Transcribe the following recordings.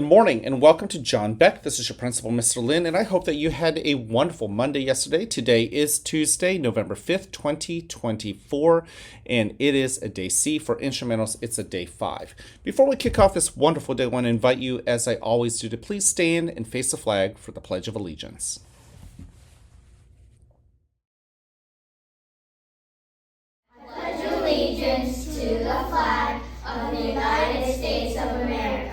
Good morning and welcome to John Beck. This is your principal, Mr. Lin, and I hope that you had a wonderful Monday yesterday. Today is Tuesday, November 5th, 2024, and it is a day C. For instrumentals, it's a day 5. Before we kick off this wonderful day, I want to invite you, as I always do, to please stand and face the flag for the Pledge of Allegiance. Pledge allegiance to the flag of the United States of America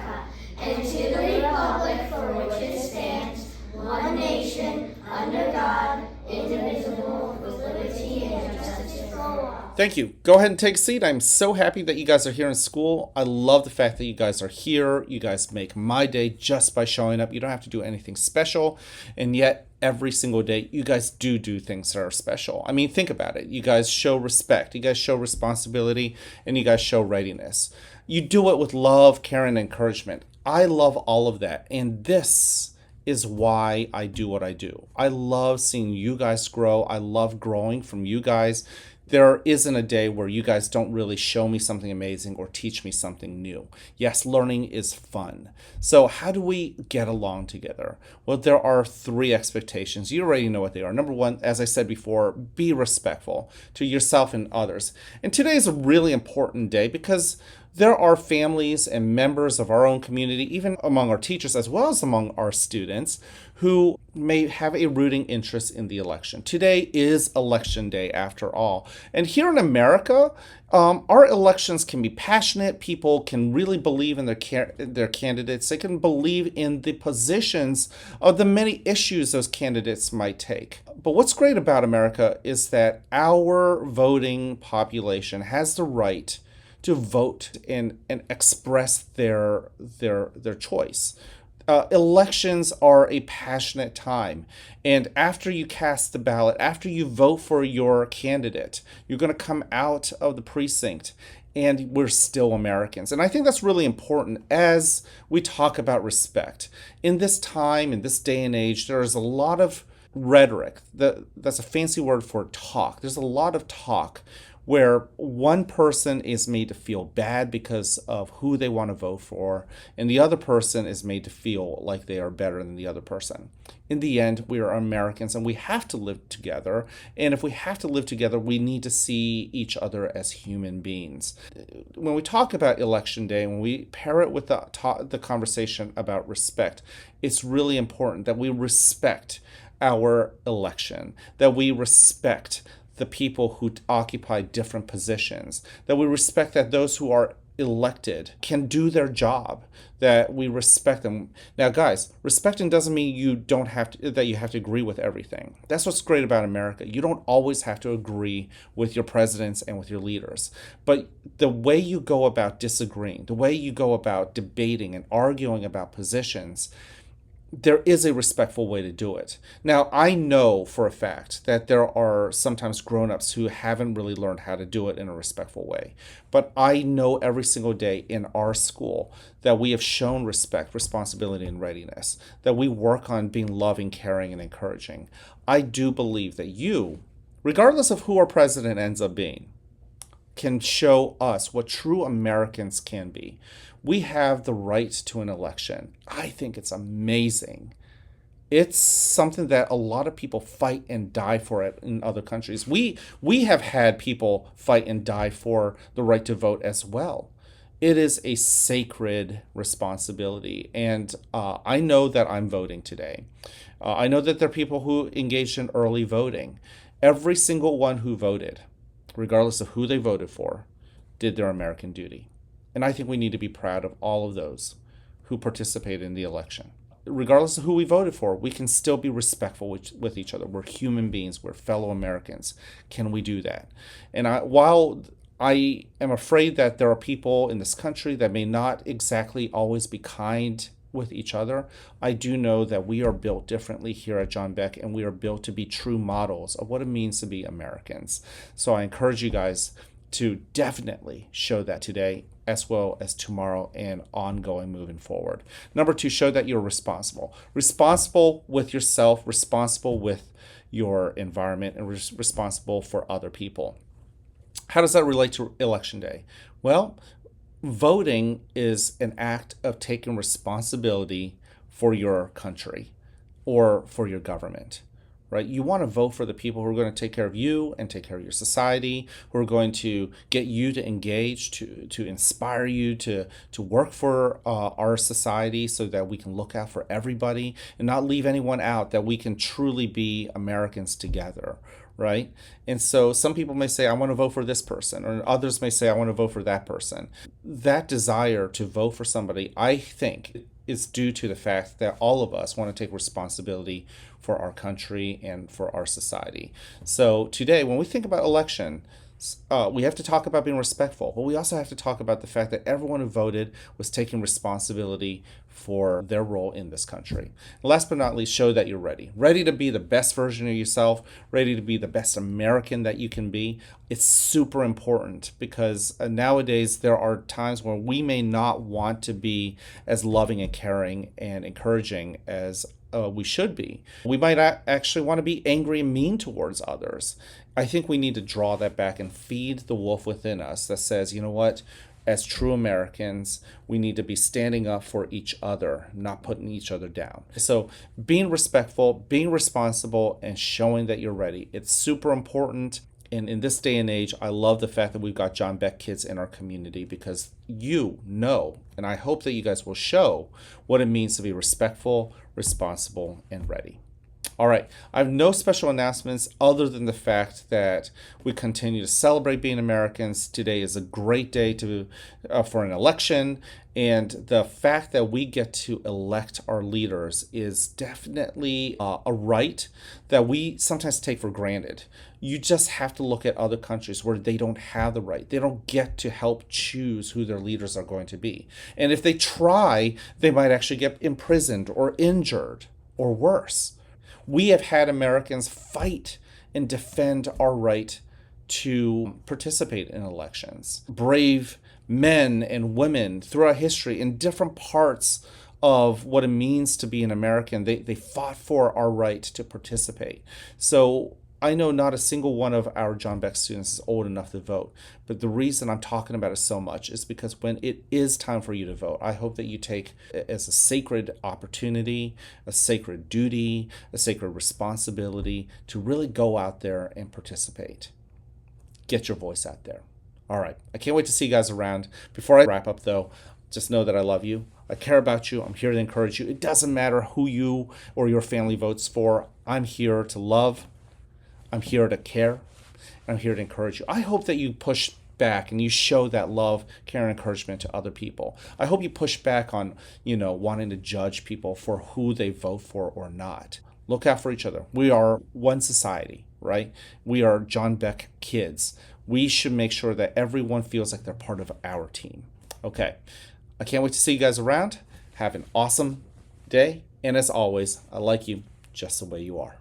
and to the republic for which it stands, one nation, under God, indivisible, with liberty and justice for all. Thank you. Go ahead and take a seat. I'm so happy that you guys are here in school. I love the fact that you guys are here. You guys make my day just by showing up. You don't have to do anything special, and yet every single day you guys do things that are special. I mean, think about it. You guys show respect, you guys show responsibility, and you guys show readiness. You do it with love, care, and encouragement. I love all of that, and this is why I do what I do. I love seeing you guys grow. I love growing from you guys. There isn't a day where you guys don't really show me something amazing or teach me something new. Yes, learning is fun. So how do we get along together? Well, there are 3 expectations. You already know what they are. Number 1, as I said before, be respectful to yourself and others. And today is a really important day because there are families and members of our own community, even among our teachers as well as among our students, who may have a rooting interest in the election. Today is election day after all. And here in America, our elections can be passionate. People can really believe in their candidates. They can believe in the positions of the many issues those candidates might take. But what's great about America is that our voting population has the right to vote and express their choice. Elections are a passionate time. And after you cast the ballot, after you vote for your candidate, you're going to come out of the precinct and we're still Americans. And I think that's really important as we talk about respect. In this time, in this day and age, there is a lot of rhetoric. That's a fancy word for talk. There's a lot of talk where one person is made to feel bad because of who they want to vote for, and the other person is made to feel like they are better than the other person. In the end, we are Americans and we have to live together. And if we have to live together, we need to see each other as human beings. When we talk about Election Day, when we pair it with the conversation about respect, it's really important that we respect our election, that we respect the people who occupy different positions, that we respect that those who are elected can do their job, that we respect them. Now, guys, respecting doesn't mean that you have to agree with everything. That's what's great about America. You don't always have to agree with your presidents and with your leaders. But the way you go about disagreeing, the way you go about debating and arguing about positions, there is a respectful way to do it. Now, I know for a fact that there are sometimes grown-ups who haven't really learned how to do it in a respectful way. But I know every single day in our school that we have shown respect, responsibility, and readiness, that we work on being loving, caring, and encouraging. I do believe that you, regardless of who our president ends up being, can show us what true Americans can be. We have the right to an election. I think it's amazing. It's something that a lot of people fight and die for it in other countries. We have had people fight and die for the right to vote as well. It is a sacred responsibility, and I know that I'm voting today. I know that there are people who engaged in early voting. Every single one who voted, regardless of who they voted for, did their American duty. And I think we need to be proud of all of those who participated in the election. Regardless of who we voted for, we can still be respectful with each other. We're human beings. We're fellow Americans. Can we do that? And while I am afraid that there are people in this country that may not exactly always be kind with each other, I do know that we are built differently here at John Beck, and we are built to be true models of what it means to be Americans. So I encourage you guys to definitely show that today, as well as tomorrow and ongoing moving forward. Number 2, show that you're responsible. Responsible with yourself, responsible with your environment, and responsible for other people. How does that relate to Election Day? Well, Voting is an act of taking responsibility for your country or for your government, right? You want to vote for the people who are going to take care of you and take care of your society, who are going to get you to engage, to inspire you to work for our society so that we can look out for everybody and not leave anyone out, that we can truly be Americans together, right? And so some people may say, I want to vote for this person, or others may say, I want to vote for that person. That desire to vote for somebody, I think, is due to the fact that all of us want to take responsibility for our country and for our society. So today, when we think about election, we have to talk about being respectful, but we also have to talk about the fact that everyone who voted was taking responsibility for their role in this country. Last but not least, show that you're ready to be the best version of yourself, ready to be the best American that you can be. It's super important because nowadays there are times where we may not want to be as loving and caring and encouraging as we should be. We might actually want to be angry and mean towards others. I think we need to draw that back and feed the wolf within us that says, you know what? As true Americans, we need to be standing up for each other, not putting each other down. So being respectful, being responsible, and showing that you're ready, it's super important. And in this day and age, I love the fact that we've got John Beck kids in our community because you know, and I hope that you guys will show what it means to be respectful, responsible, and ready. All right, I have no special announcements other than the fact that we continue to celebrate being Americans. Today is a great day for an election, and the fact that we get to elect our leaders is definitely a right that we sometimes take for granted. You just have to look at other countries where they don't have the right. They don't get to help choose who their leaders are going to be. And if they try, they might actually get imprisoned or injured or worse. We have had Americans fight and defend our right to participate in elections. Brave men and women throughout history in different parts of what it means to be an American, they fought for our right to participate. So I know not a single one of our John Beck students is old enough to vote, but the reason I'm talking about it so much is because when it is time for you to vote, I hope that you take it as a sacred opportunity, a sacred duty, a sacred responsibility to really go out there and participate. Get your voice out there. All right, I can't wait to see you guys around. Before I wrap up though, just know that I love you. I care about you. I'm here to encourage you. It doesn't matter who you or your family votes for. I'm here to love. I'm here to care. I'm here to encourage you. I hope that you push back and you show that love, care, and encouragement to other people. I hope you push back on, wanting to judge people for who they vote for or not. Look out for each other. We are one society, right? We are John Beck kids. We should make sure that everyone feels like they're part of our team. Okay. I can't wait to see you guys around. Have an awesome day. And as always, I like you just the way you are.